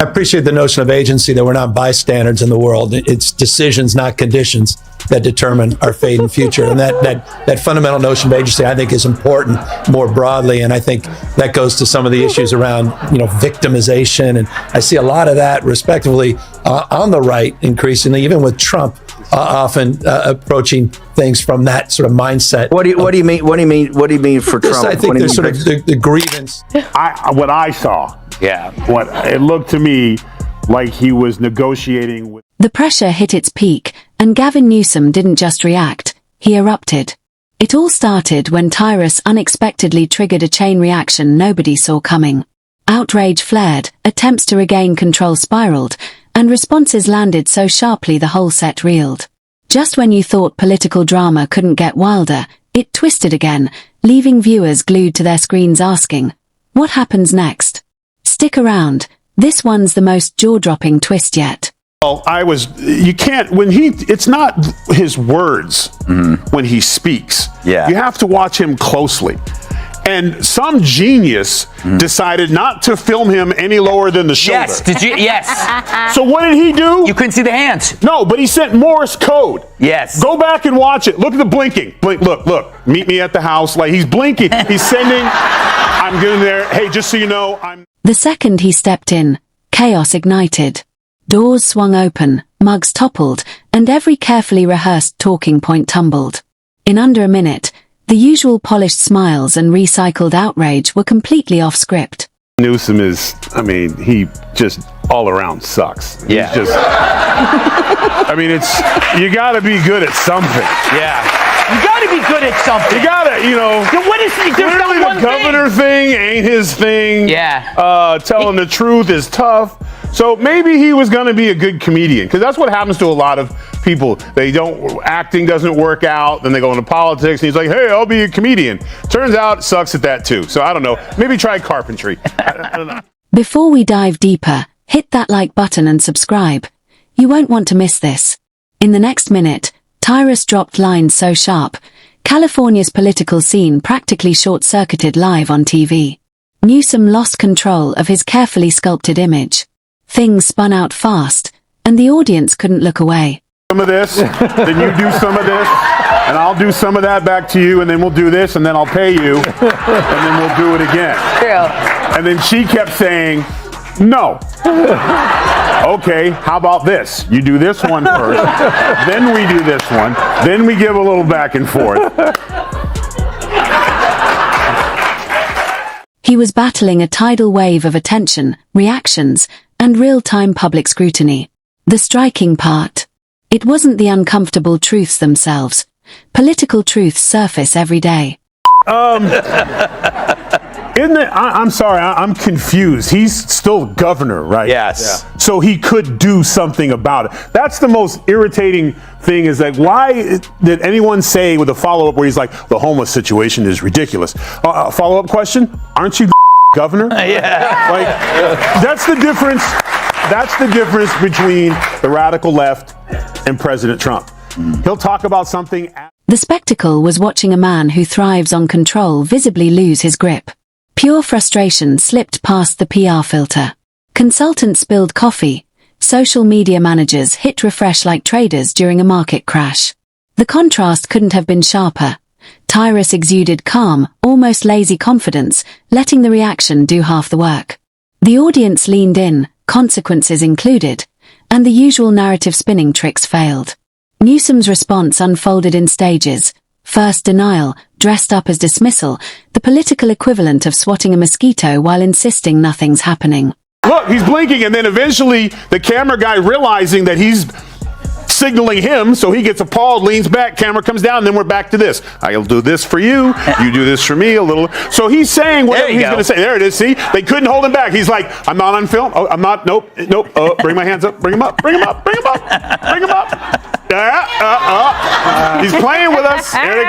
I appreciate the notion of agency, that we're not bystanders in the world. It's decisions, not conditions, that determine our fate and future. And that fundamental notion of agency, I think, is important more broadly. And I think that goes to some of the issues around, victimization. And I see a lot of that, respectively, on the right, increasingly, even with Trump often approaching things from that sort of mindset. What do you mean? What do you mean for Trump? I think there's sort of the grievance. What I saw. Yeah. What it looked to me like he was negotiating with. The pressure hit its peak, and Gavin Newsom didn't just react, he erupted. It all started when Tyrus unexpectedly triggered a chain reaction nobody saw coming. Outrage flared, attempts to regain control spiraled, and responses landed so sharply the whole set reeled. Just when you thought political drama couldn't get wilder, it twisted again, leaving viewers glued to their screens asking, what happens next? Stick around, this one's the most jaw-dropping twist yet. Well, it's not his words when he speaks. Yeah. You have to watch him closely. And some genius decided not to film him any lower than the shoulder. Yes, did you? Yes. So what did he do? You couldn't see the hands. No, but he sent Morse code. Yes. Go back and watch it. Look at the blinking. Blink, look. Meet me at the house. Like, he's blinking. He's sending. I'm getting there. Hey, just so you know, I'm. The second he stepped in, chaos ignited. Doors swung open, mugs toppled, and every carefully rehearsed talking point tumbled. In under a minute, the usual polished smiles and recycled outrage were completely off script. Newsom he just all around sucks. Yeah. He's just, you gotta be good at something. Yeah. You gotta be good at something. You gotta, What is it? There's clearly not one the governor thing ain't his thing. Yeah. Telling the truth is tough. So maybe he was gonna be a good comedian, because that's what happens to a lot of people. Acting doesn't work out, then they go into politics, and he's like, hey, I'll be a comedian. Turns out, sucks at that too. So I don't know. Maybe try carpentry. I don't know. Before we dive deeper, hit that like button and subscribe. You won't want to miss this. In the next minute, Tyrus dropped lines so sharp, California's political scene practically short-circuited live on TV. Newsom lost control of his carefully sculpted image. Things spun out fast, and the audience couldn't look away. Some of this, then you do some of this, and I'll do some of that back to you, and then we'll do this, and then I'll pay you, and then we'll do it again. Yeah. And then she kept saying, no. Okay, how about this? You do this one first, then we do this one, then we give a little back and forth. He was battling a tidal wave of attention, reactions, and real-time public scrutiny. The striking part. It wasn't the uncomfortable truths themselves. Political truths surface every day. I'm sorry, I'm confused. He's still governor, right? Yes. Yeah. So he could do something about it. That's the most irritating thing, is that why did anyone say with a follow-up where he's like, the homeless situation is ridiculous? Follow-up question, aren't you governor? Yeah. Like, that's the difference. That's the difference between the radical left and President Trump. He'll talk about something. The spectacle was watching a man who thrives on control visibly lose his grip. Pure frustration slipped past the PR filter. Consultants spilled coffee. Social media managers hit refresh like traders during a market crash. The contrast couldn't have been sharper. Tyrus exuded calm, almost lazy confidence, letting the reaction do half the work. The audience leaned in, consequences included, and the usual narrative spinning tricks failed. Newsom's response unfolded in stages. First denial, dressed up as dismissal, the political equivalent of swatting a mosquito while insisting nothing's happening. Look, he's blinking, and then eventually the camera guy, realizing that he's signaling him, so he gets appalled, leans back, camera comes down, and then we're back to this. I'll do this for you, you do this for me a little. So he's saying whatever he's going to say. There it is, see? They couldn't hold him back. He's like, I'm not on film. Oh, I'm not, nope. Bring my hands up, bring him up, bring him up, bring him up, bring him up. He's playing with us. Meet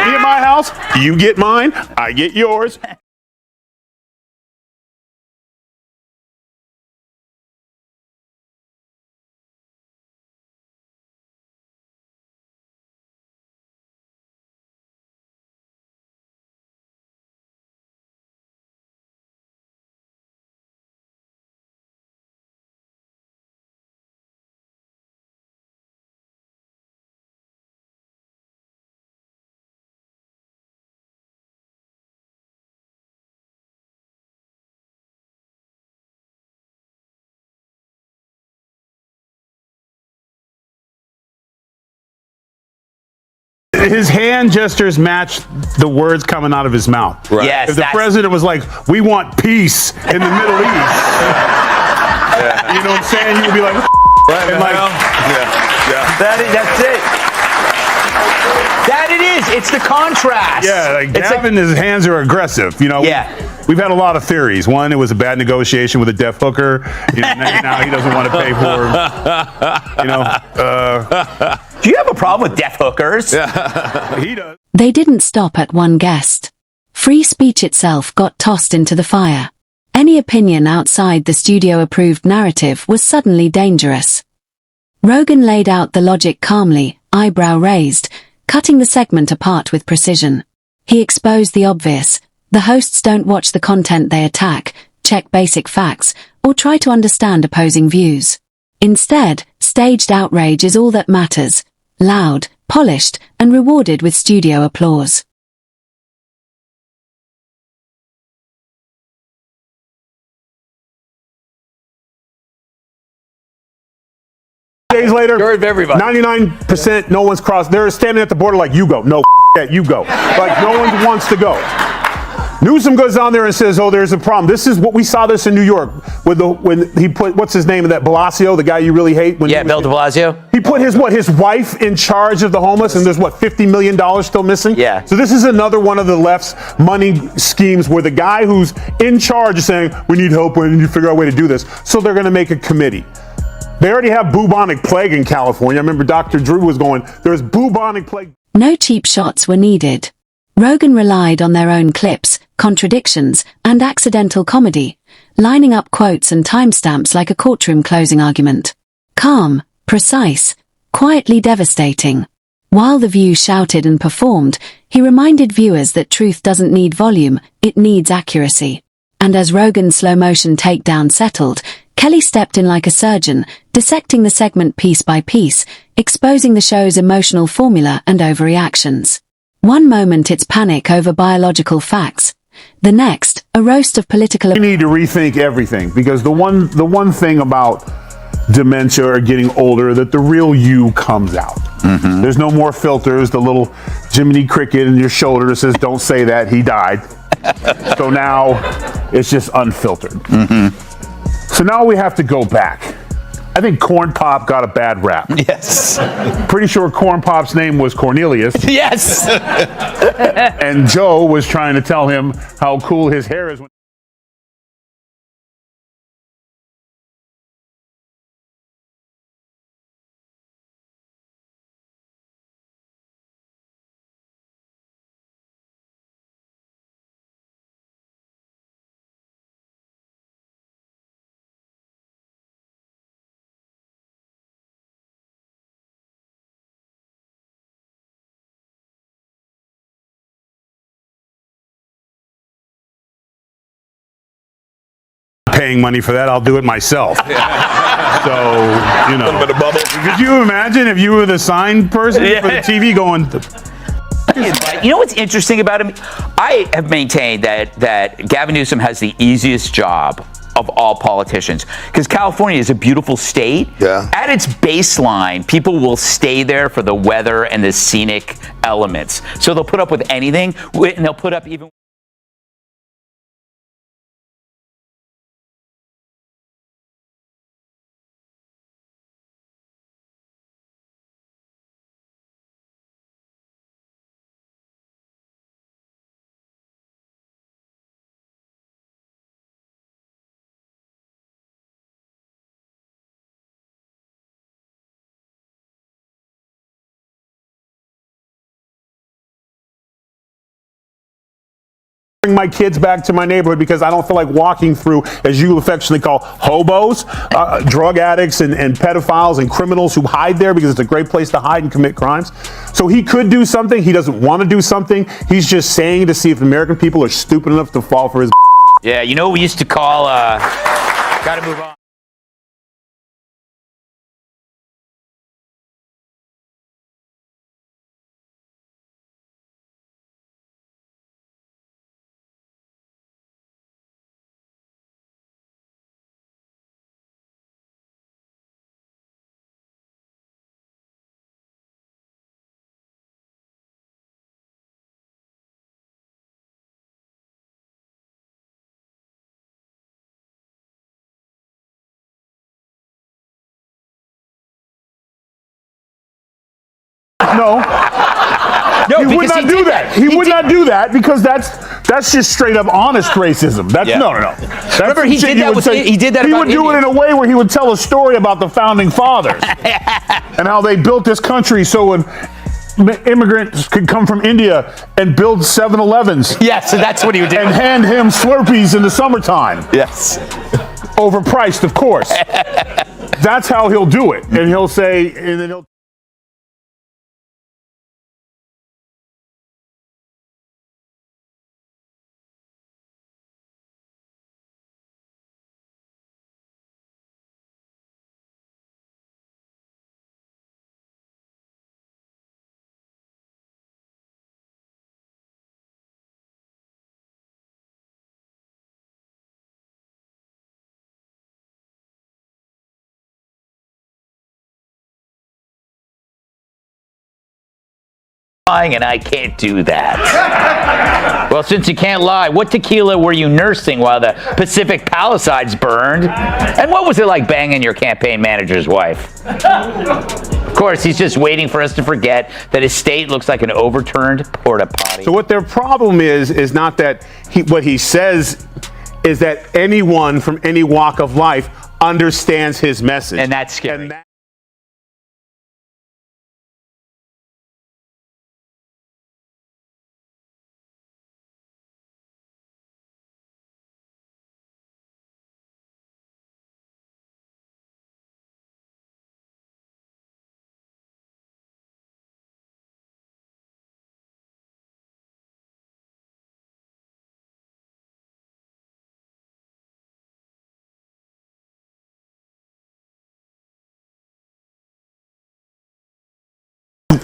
me at my house, you get mine, I get yours. his hand gestures match the words coming out of his mouth. Right. Yes, if the president was like, "We want peace in the Middle East," you know what I'm saying? He would be like, Right, and like, That's it. That it is. It's the contrast. yeah, like It's Gavin, his hands are aggressive. You know, Yeah. we've had a lot of theories. One, it was a bad negotiation with a deaf hooker. You know, now he doesn't want to pay for, you know, Do you have a problem with deaf hookers? he does. They didn't stop at one guest. Free speech itself got tossed into the fire. Any opinion outside the studio-approved narrative was suddenly dangerous. Rogan laid out the logic calmly, eyebrow raised, cutting the segment apart with precision. He exposed the obvious. The hosts don't watch the content they attack, check basic facts, or try to understand opposing views. Instead, staged outrage is all that matters. Loud, polished, and rewarded with studio applause. Days later, Serve everybody. 99%, no one's crossed. They're standing at the border like, you go. No, that, you go. Like, no one wants to go. Newsom goes down there and says, oh, there's a problem. This is what we saw this in New York with when he put, what's his name, that Blasio, the guy you really hate? When Yeah, Bill de Blasio. He put his wife in charge of the homeless, and there's $50 million still missing? Yeah. So this is another one of the left's money schemes where the guy who's in charge is saying, we need help, we need to figure out a way to do this. So they're going to make a committee. They already have bubonic plague in California. I remember Dr. Drew was going, there's bubonic plague. No cheap shots were needed. Rogan relied on their own clips, contradictions, and accidental comedy, lining up quotes and timestamps like a courtroom closing argument. Calm, precise, quietly devastating. While The View shouted and performed, he reminded viewers that truth doesn't need volume, it needs accuracy. And as Rogan's slow-motion takedown settled, Kelly stepped in like a surgeon, dissecting the segment piece by piece, exposing the show's emotional formula and overreactions. One moment it's panic over biological facts. The next, a roast of political... We need to rethink everything, because the one thing about dementia or getting older, that the real you comes out. Mm-hmm. There's no more filters, the little Jiminy Cricket in your shoulder that says, don't say that, he died. So now it's just unfiltered. Mm-hmm. So now we have to go back. I think Corn Pop got a bad rap. Yes. Pretty sure Corn Pop's name was Cornelius. Yes. And Joe was trying to tell him how cool his hair is. Paying money for that, I'll do it myself. So, you know. A little bit of bubble. Could you imagine if you were the sign person for the TV going... You know what's interesting about him? I have maintained that Gavin Newsom has the easiest job of all politicians, because California is a beautiful state. Yeah. At its baseline, people will stay there for the weather and the scenic elements. So they'll put up with anything, and they'll put up even... Bring my kids back to my neighborhood because I don't feel like walking through, as you affectionately call, hobos, drug addicts and pedophiles and criminals who hide there because it's a great place to hide and commit crimes. So he could do something. He doesn't want to do something. He's just saying to see if the American people are stupid enough to fall for his... Yeah, you know what we used to call, gotta move on. No, he would because not he do did that. that. He He would did- not do that because that's just straight up honest racism. That's Yeah. no. That's Remember, some he shit did you that would with- say- he did that He about would do it in Indians. a way where he would tell a story about the founding fathers and how they built this country so when immigrants could come from India and build 7-Elevens Yes, so that's what he would do. and hand him Slurpees in the summertime. Yes. Overpriced, of course. That's how he'll do it. And he'll say, and then he'll. And I can't do that. Well, since you can't lie, what tequila were you nursing while the Pacific Palisades burned? And what was it like banging your campaign manager's wife? Of course, he's just waiting for us to forget that his state looks like an overturned porta potty. So what their problem is not that what he says is that anyone from any walk of life understands his message. And that's scary. And that-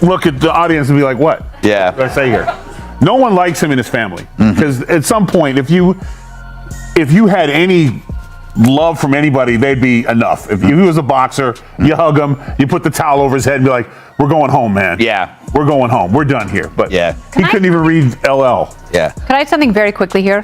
look at the audience and be like, what? Yeah. What did I say here? No one likes him in his family. Because at some point, if you had any love from anybody, they'd be enough. If he was a boxer, you hug him, you put the towel over his head and be like, we're going home, man. Yeah. We're going home. We're done here. But Yeah. he couldn't even read LL. Yeah. Can I add something very quickly here?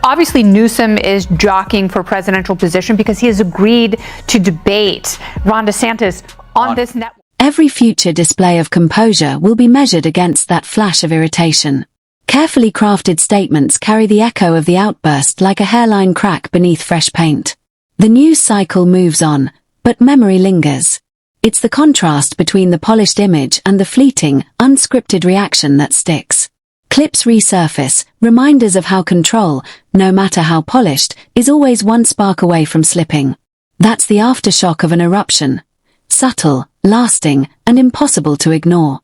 Obviously, Newsom is jockeying for presidential position because he has agreed to debate Ron DeSantis on this network. Every future display of composure will be measured against that flash of irritation. Carefully crafted statements carry the echo of the outburst like a hairline crack beneath fresh paint. The news cycle moves on, but memory lingers. It's the contrast between the polished image and the fleeting, unscripted reaction that sticks. Clips resurface, reminders of how control, no matter how polished, is always one spark away from slipping. That's the aftershock of an eruption. Subtle, lasting, and impossible to ignore.